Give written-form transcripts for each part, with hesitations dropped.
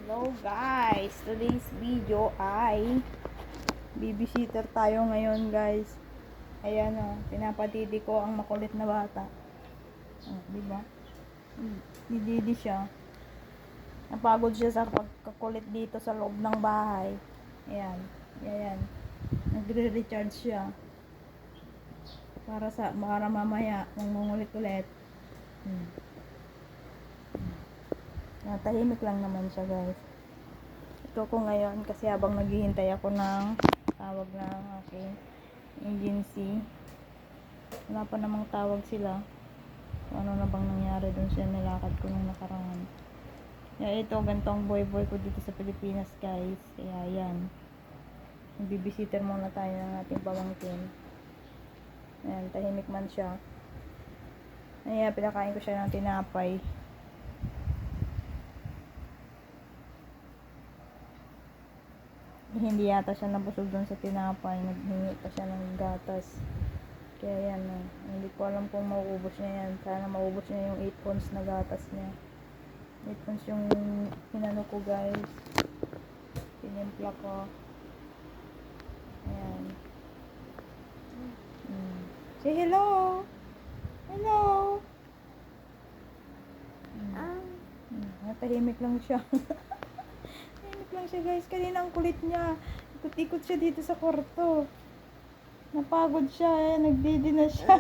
Hello guys, today's video ay babysitter tayo ngayon guys. Ayan o, pinapatidi ko ang makulit na bata. Diba? Ni Didi siya. Napagod siya sa pagkakulit dito sa loob ng bahay. Ayan, ayan. Nagre-recharge siya. Para mamaya mangungulit-ulit. Natahimik lang naman siya guys. Ito ko ngayon kasi habang naghihintay ako ng tawag ng aking agency, wala pa namang tawag sila. Ano na bang nangyari dun sa nilakad ko nung nakaraan. Kaya ito, gantong boy ko dito sa Pilipinas guys. Kaya yan, bibisiter muna tayo ng ating pamangkin. Ayan, tahimik man siya. Ayan, pinakain ko siya ng tinapay. Hindi yata siya nabusog doon sa tinapay, naghingi pa siya ng gatas. Kaya yan, hindi ko alam kung mauubos niya yan. Sana maubos niya yung 8 ounce na gatas niya. 8 ounce yung hinano ko guys, pinimpla ko. Ayan. Say hello. Hello. Tahimik lang siya. Lang siya guys, kanina ang kulit niya, ikot-ikot siya dito sa kwarto, napagod siya, nagdidi na siya.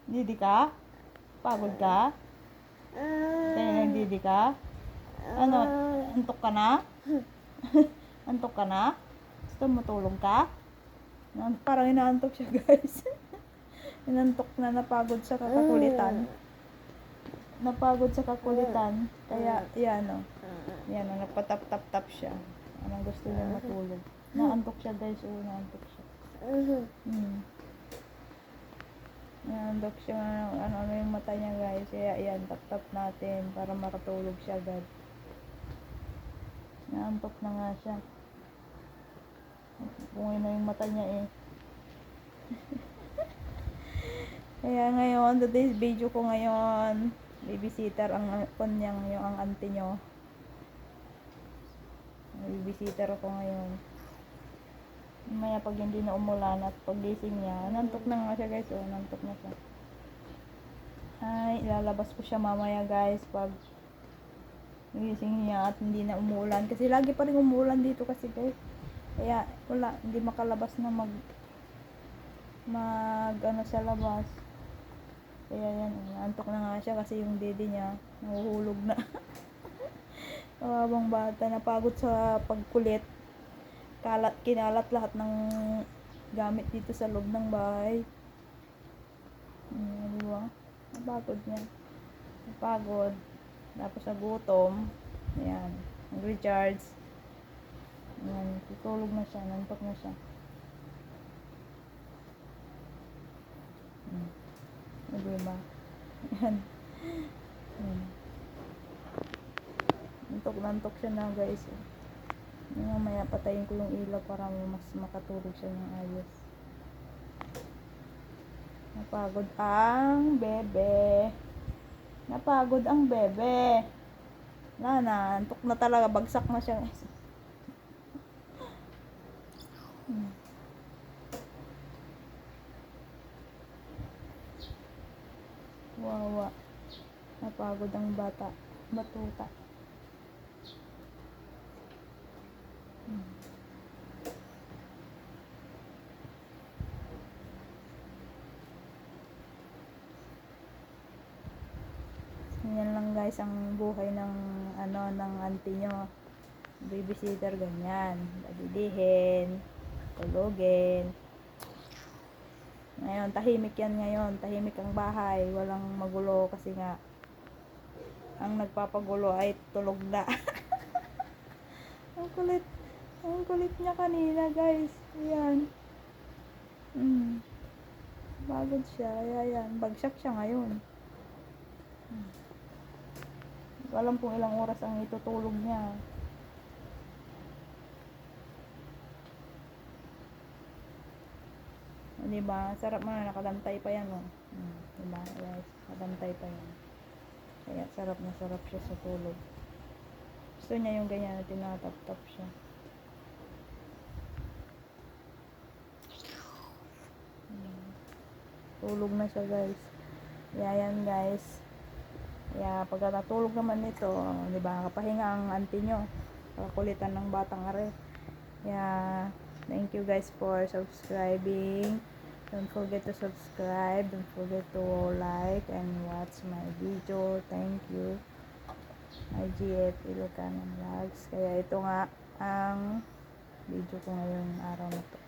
Didi ka? Pagod ka? Kaya nagdidi ka? Ano, antok ka na? Antok ka na? Gusto mo tulog ka? Parang inaantok siya guys. Inantok na, napagod sa kakakulitan. Kaya yan o. Yan o, nagpatap-tap-tap siya. Anong gusto niya matulog. Naantok siya guys, naantok siya. Naantok siya, ano yung mata niya guys. Kaya yan, tap-tap natin para makatulog siya agad. Naantok na nga siya. Bungay na yung mata niya eh. Kaya ngayon, today's video ko ngayon, babysitter ang kanyang, yung ang auntie nyo. Babysitter ako ngayon. Maya pag hindi na umulan at pagising niya, nantok na nga siya guys, nantok na siya. Ay, ilalabas ko siya mamaya guys pag gising niya at hindi na umulan. Kasi lagi pa rin umulan dito kasi guys. Kaya wala, hindi makalabas na mag ano sa labas. Kaya yan, antok na nga siya kasi yung dede niya nahuhulog na. Kawawang bata, napagod sa pagkulit. Kinalat lahat ng gamit dito sa loob ng bahay. Diba? Napagod niya. Napagod. Tapos nagutom. Ayan, nag-recharge. Ayan, tutulog na siya, nantok na siya. Diba? Ayan. Nantok siya na guys. Mamaya patayin ko yung ilaw para mas makatulog siya ng ayos. Napagod ang bebe. Napagod ang bebe. Nantok na talaga. Bagsak na siya guys. Wawa. Napagod ang batuta. Yan lang guys ang buhay ng ng auntie nyo. Babysitter ganyan. Dadidihin, tulogin. Ngayon, tahimik yan ngayon. Tahimik ang bahay. Walang magulo kasi nga ang nagpapagulo ay tulog na. Ang kulit niya kanina guys. Ayan. Bagod siya. Ayan. Bagsak siya ngayon. Alam kung ilang oras ang itutulog niya. Diba? Sarap man, nakagantay pa yan. Diba? Yes, nakagantay pa yan. Kaya sarap na sarap siya sa tulog. Gusto niya yung ganyan na tinatap-tap siya. Tulog na siya guys. Yan guys. Kaya pagka natulog naman nito, di ba, kapahinga ang auntie nyo. Kakulitan ng batang are. Kaya, thank you guys for subscribing. Don't forget to subscribe. Don't forget to like and watch my video. Thank you. IGF Ilocano Vlogs. Kaya ito nga ang video ko ngayong araw na to.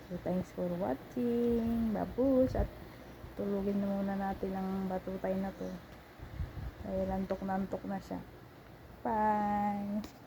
So, thanks for watching. Babus. At tulugin na muna natin ang batutay na to. Dahil antok na siya. Bye!